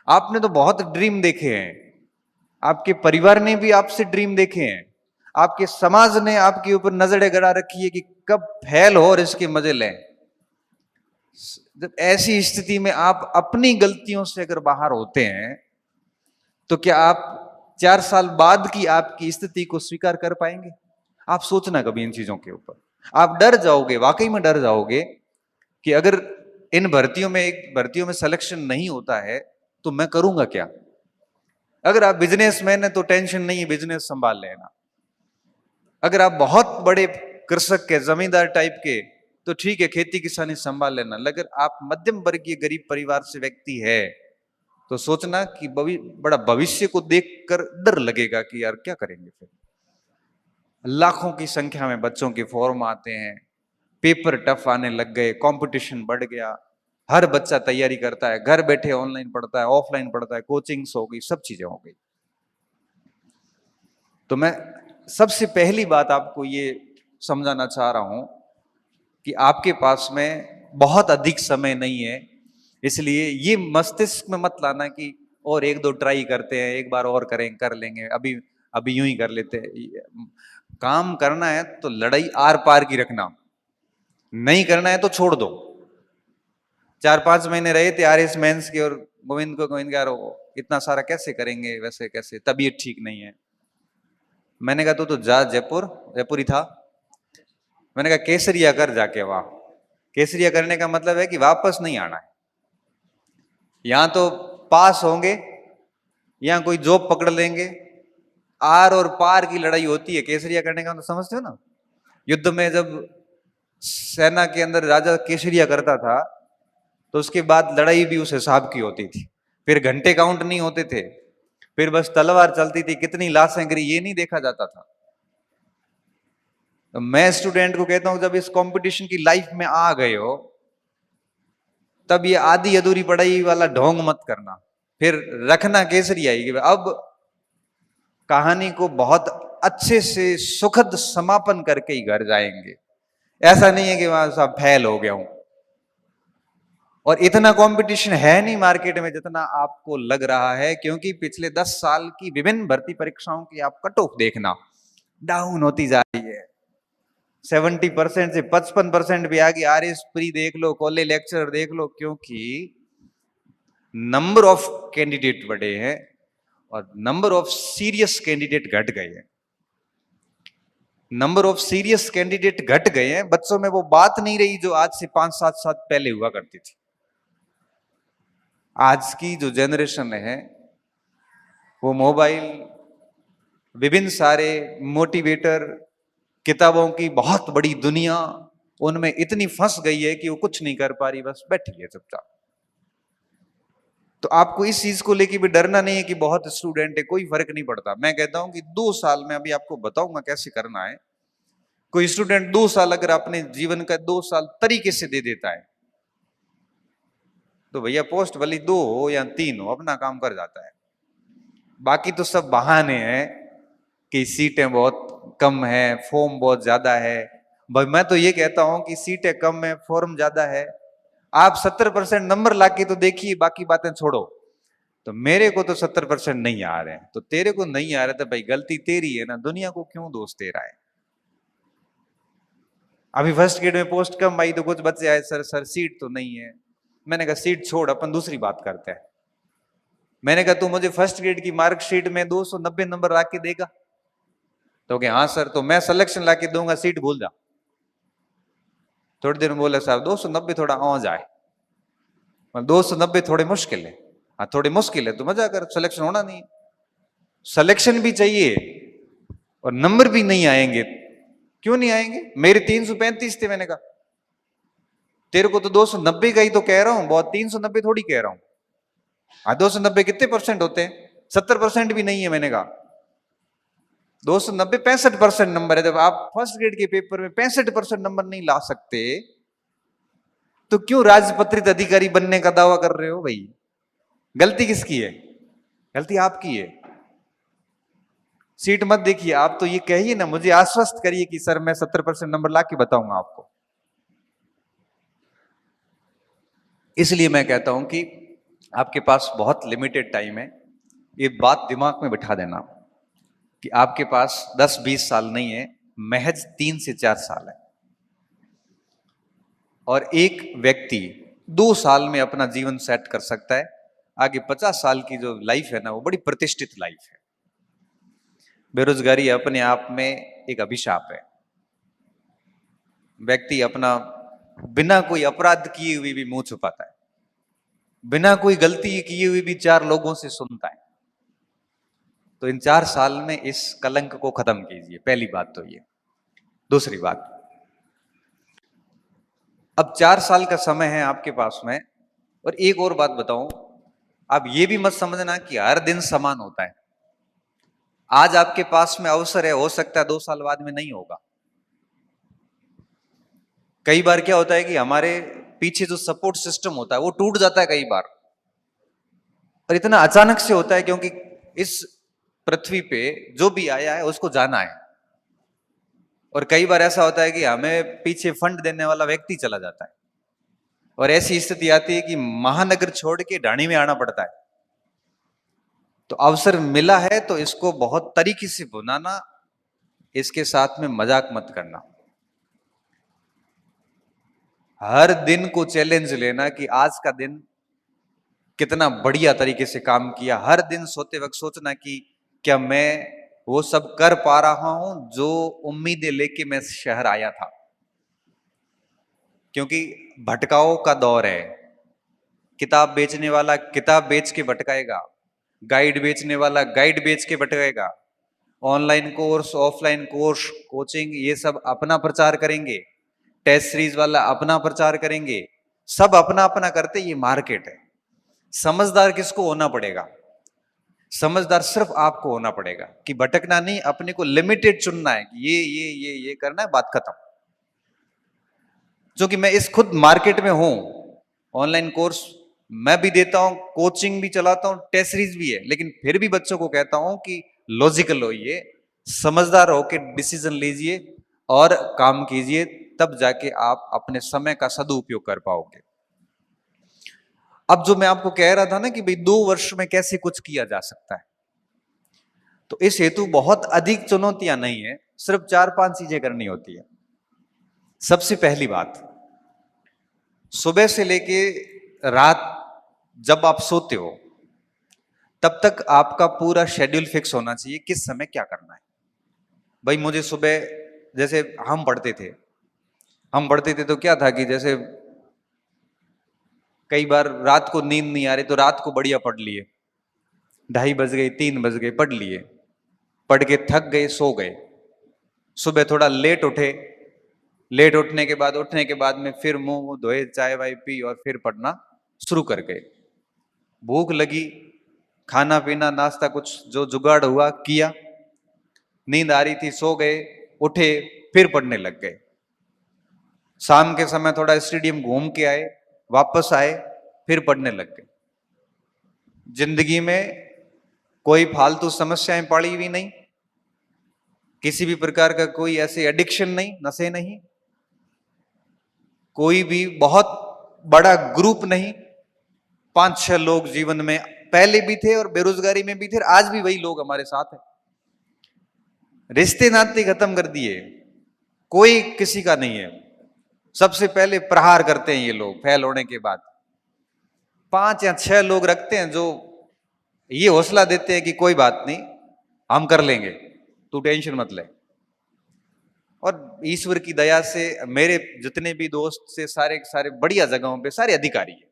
आपने तो बहुत ड्रीम देखे हैं, आपके परिवार ने भी आपसे ड्रीम देखे हैं, आपके समाज ने आपके ऊपर नजरें गड़ा रखी है कि कब फेल हो और इसके मजे लें। जब ऐसी स्थिति में आप अपनी गलतियों से अगर बाहर होते हैं तो क्या आप 4 साल बाद की आपकी स्थिति को स्वीकार कर पाएंगे? आप सोचना कभी इन चीजों के ऊपर। आप डर जाओगे, वाकई में डर जाओगे कि अगर इन भर्तियों में सिलेक्शन नहीं होता है तो मैं करूंगा क्या। अगर आप बिजनेसमैन है तो टेंशन नहीं है, बिजनेस संभाल लेना। अगर आप बहुत बड़े कृषक के, जमींदार टाइप के, तो ठीक है, खेती किसानी संभाल लेना। अगर आप मध्यम वर्गीय गरीब परिवार से व्यक्ति है तो सोचना कि बड़ा भविष्य को देखकर डर लगेगा कि यार क्या करेंगे फिर। लाखों की संख्या में बच्चों के फॉर्म आते हैं, पेपर टफ आने लग गए, कंपटीशन बढ़ गया, हर बच्चा तैयारी करता है, घर बैठे ऑनलाइन पढ़ता है, ऑफलाइन पढ़ता है, कोचिंग्स हो गई, सब चीजें हो गई। तो मैं सबसे पहली बात आपको ये समझाना चाह रहा हूं कि आपके पास में बहुत अधिक समय नहीं है, इसलिए ये मस्तिष्क में मत लाना कि और एक दो ट्राई करते हैं, एक बार और करें, कर लेंगे, अभी अभी यूं ही कर लेते हैं। काम करना है तो लड़ाई आर पार की रखना, नहीं करना है तो छोड़ दो। 4-5 महीने रहे थे आरएस मेंस के और गोविंद यार इतना सारा कैसे करेंगे, वैसे कैसे, तबीयत ठीक नहीं है। मैंने कहा तो जा जयपुर, जयपुर ही था, मैंने कहा केसरिया कर जाके वहां। केसरिया करने का मतलब है कि वापस नहीं आना है, यहां तो पास होंगे, यहां कोई जॉब पकड़ लेंगे। आर और पार की लड़ाई होती है केसरिया करने का, तो समझते हो ना। युद्ध में जब सेना के अंदर राजा केसरिया करता था तो उसके बाद लड़ाई भी उस हिसाब की होती थी, फिर घंटे काउंट नहीं होते थे, फिर बस तलवार चलती थी, कितनी लाशें गिरी ये नहीं देखा जाता था। तो मैं स्टूडेंट को कहता हूं जब इस कंपटीशन की लाइफ में आ गए हो तब ये आधी अधूरी पढ़ाई वाला ढोंग मत करना, फिर रखना केसरिया ही। अब कहानी को बहुत अच्छे से सुखद समापन करके ही घर जाएंगे, ऐसा नहीं है कि वहां सब फेल हो गया हूं। और इतना कंपटीशन है नहीं मार्केट में जितना आपको लग रहा है, क्योंकि पिछले 10 साल की विभिन्न भर्ती परीक्षाओं की आप कट ऑफ देखना, डाउन होती जा रही है। 70% से 55% भी आगे आरएस प्री देख लो, कॉलेज लेक्चर देख लो, क्योंकि नंबर ऑफ कैंडिडेट बढ़े हैं और नंबर ऑफ सीरियस कैंडिडेट घट गए हैं। नंबर ऑफ सीरियस कैंडिडेट घट गए हैं, बच्चों में वो बात नहीं रही जो आज से 5-7 साल पहले हुआ करती थी। आज की जो जनरेशन है वो मोबाइल, विभिन्न सारे मोटिवेटर, किताबों की बहुत बड़ी दुनिया, उनमें इतनी फंस गई है कि वो कुछ नहीं कर पा रही, बस बैठी है चुपचाप। तो आपको इस चीज को लेके भी डरना नहीं है कि बहुत स्टूडेंट है, कोई फर्क नहीं पड़ता। मैं कहता हूं कि 2 साल में, अभी आपको बताऊंगा कैसे करना है। कोई स्टूडेंट 2 साल अगर अपने जीवन का 2 साल तरीके से दे देता है तो भैया पोस्ट भले 2 हो या 3 हो, अपना काम कर जाता है। बाकी तो सब बहाने हैं कि सीटें बहुत कम है, फॉर्म बहुत ज्यादा है। भाई मैं तो ये कहता हूं कि सीटें कम है, फॉर्म ज्यादा है, आप 70% नंबर लाके तो देखिए, बाकी बातें छोड़ो। तो मेरे को तो 70% नहीं आ रहे हैं, तो तेरे को नहीं आ रहे तो भाई गलती तेरी है ना, दुनिया को क्यों दोष दे रहा है। अभी फर्स्ट ग्रेड में पोस्ट कम आई तो कुछ बच्चे आए, सर सीट तो नहीं है। मैंने कहा सीट छोड़, अपन दूसरी बात करते हैं। मैंने कहा तू मुझे फर्स्ट ग्रेड की मार्कशीट में 290 नंबर ला के देगा? तो क्या हाँ सर, तो मैं सिलेक्शन ला के दूंगा, सीट भूल जा। थोड़ी देर में बोला साहब 290 थोड़ा आ जाए, 290 थोड़े मुश्किल है। हाँ थोड़ी मुश्किल है तो मजा कर, सिलेक्शन होना नहीं। सिलेक्शन भी चाहिए और नंबर भी नहीं आएंगे। क्यों नहीं आएंगे? मेरे 335 थे। मैंने कहा तेरे को तो 290 का ही तो कह रहा हूं, बहुत 390 थोड़ी कह रहा हूं। हाँ 290 कितने परसेंट होते हैं? 70% भी नहीं है। मैंने कहा 290 65% नंबर है। जब आप फर्स्ट ग्रेड के पेपर में 65% नंबर नहीं ला सकते तो क्यों राजपत्रित अधिकारी बनने का दावा कर रहे हो भाई? गलती किसकी है? गलती आपकी है। सीट मत देखिए, आप तो ये कहिए ना, मुझे आश्वस्त करिए कि सर मैं 70% नंबर ला के बताऊंगा आपको। इसलिए मैं कहता हूं कि आपके पास बहुत लिमिटेड टाइम है। ये बात दिमाग में बिठा देना कि आपके पास 10-20 साल नहीं है, महज 3 से 4 साल है। और एक व्यक्ति 2 साल में अपना जीवन सेट कर सकता है। आगे 50 साल की जो लाइफ है ना, वो बड़ी प्रतिष्ठित लाइफ है। बेरोजगारी अपने आप में एक अभिशाप है। व्यक्ति अपना बिना कोई अपराध किए हुए भी मुंह छुपाता है, बिना कोई गलती किए हुए भी 4 लोगों से सुनता है। तो इन 4 साल में इस कलंक को खत्म कीजिए, पहली बात तो ये। दूसरी बात, अब 4 साल का समय है आपके पास में। और एक और बात बताऊं, आप ये भी मत समझना कि हर दिन समान होता है। आज आपके पास में अवसर है, हो सकता है 2 साल बाद में नहीं होगा। कई बार क्या होता है कि हमारे पीछे जो सपोर्ट सिस्टम होता है वो टूट जाता है कई बार, और इतना अचानक से होता है क्योंकि इस पृथ्वी पे जो भी आया है उसको जाना है। और कई बार ऐसा होता है कि हमें पीछे फंड देने वाला व्यक्ति चला जाता है, और ऐसी स्थिति आती है कि महानगर छोड़ के ढाणी में आना पड़ता है। तो अवसर मिला है तो इसको बहुत तरीके से भुनाना, इसके साथ में मजाक मत करना। हर दिन को चैलेंज लेना कि आज का दिन कितना बढ़िया तरीके से काम किया। हर दिन सोते वक्त सोचना कि क्या मैं वो सब कर पा रहा हूं जो उम्मीदें लेके मैं शहर आया था। क्योंकि भटकाओ का दौर है। किताब बेचने वाला किताब बेच के भटकाएगा, गाइड बेचने वाला गाइड बेच के भटकाएगा, online course, offline course, coaching, ये सब अपना प्रचार करेंगे, टेस्ट सीरीज वाला अपना प्रचार करेंगे, सब अपना अपना करते। ये मार्केट है। समझदार किसको होना पड़ेगा? समझदार सिर्फ आपको होना पड़ेगा कि भटकना नहीं, अपने को लिमिटेड चुनना है कि ये करना है, बात खत्म। क्योंकि मैं इस खुद मार्केट में हूं, ऑनलाइन कोर्स मैं भी देता हूं, कोचिंग भी चलाता हूं, टेस्ट सीरीज भी है, लेकिन फिर भी बच्चों को कहता हूं कि लॉजिकल होइए, समझदार होकर डिसीजन लीजिए और काम कीजिए, तब जाके आप अपने समय का सदुपयोग कर पाओगे। अब जो मैं आपको कह रहा था ना कि भाई 2 वर्ष में कैसे कुछ किया जा सकता है, तो इस हेतु बहुत अधिक चुनौतियां नहीं है, सिर्फ 4-5 चीजें करनी होती है। सबसे पहली बात, सुबह से लेके रात जब आप सोते हो तब तक आपका पूरा शेड्यूल फिक्स होना चाहिए, किस समय क्या करना है। भाई मुझे सुबह, जैसे हम पढ़ते थे तो क्या था कि जैसे कई बार रात को नींद नहीं आ रही तो रात को बढ़िया पढ़ लिए, 2:30 बज गए, 3 बज गए, पढ़ लिए, पढ़ के थक गए, सो गए। सुबह थोड़ा लेट उठे, लेट उठने के बाद में फिर मुंह धोए, चाय वाय पी और फिर पढ़ना शुरू कर गए। भूख लगी, खाना पीना नाश्ता कुछ जो जुगाड़ हुआ किया, नींद आ रही थी, सो गए, उठे, फिर पढ़ने लग गए। शाम के समय थोड़ा स्टेडियम घूम के आए, वापस आए, फिर पढ़ने लग गए। जिंदगी में कोई फालतू समस्याएं पड़ी हुई नहीं, किसी भी प्रकार का कोई ऐसे एडिक्शन नहीं, नशे नहीं, कोई भी बहुत बड़ा ग्रुप नहीं। 5-6 लोग जीवन में पहले भी थे और बेरोजगारी में भी थे, आज भी वही लोग हमारे साथ हैं। रिश्ते नाते खत्म कर दिए, कोई किसी का नहीं है। सबसे पहले प्रहार करते हैं ये लोग फेल होने के बाद। 5 या 6 लोग रखते हैं जो ये हौसला देते हैं कि कोई बात नहीं, हम कर लेंगे, तू टेंशन मत ले। और ईश्वर की दया से मेरे जितने भी दोस्त से सारे बढ़िया जगहों पे सारे अधिकारी है।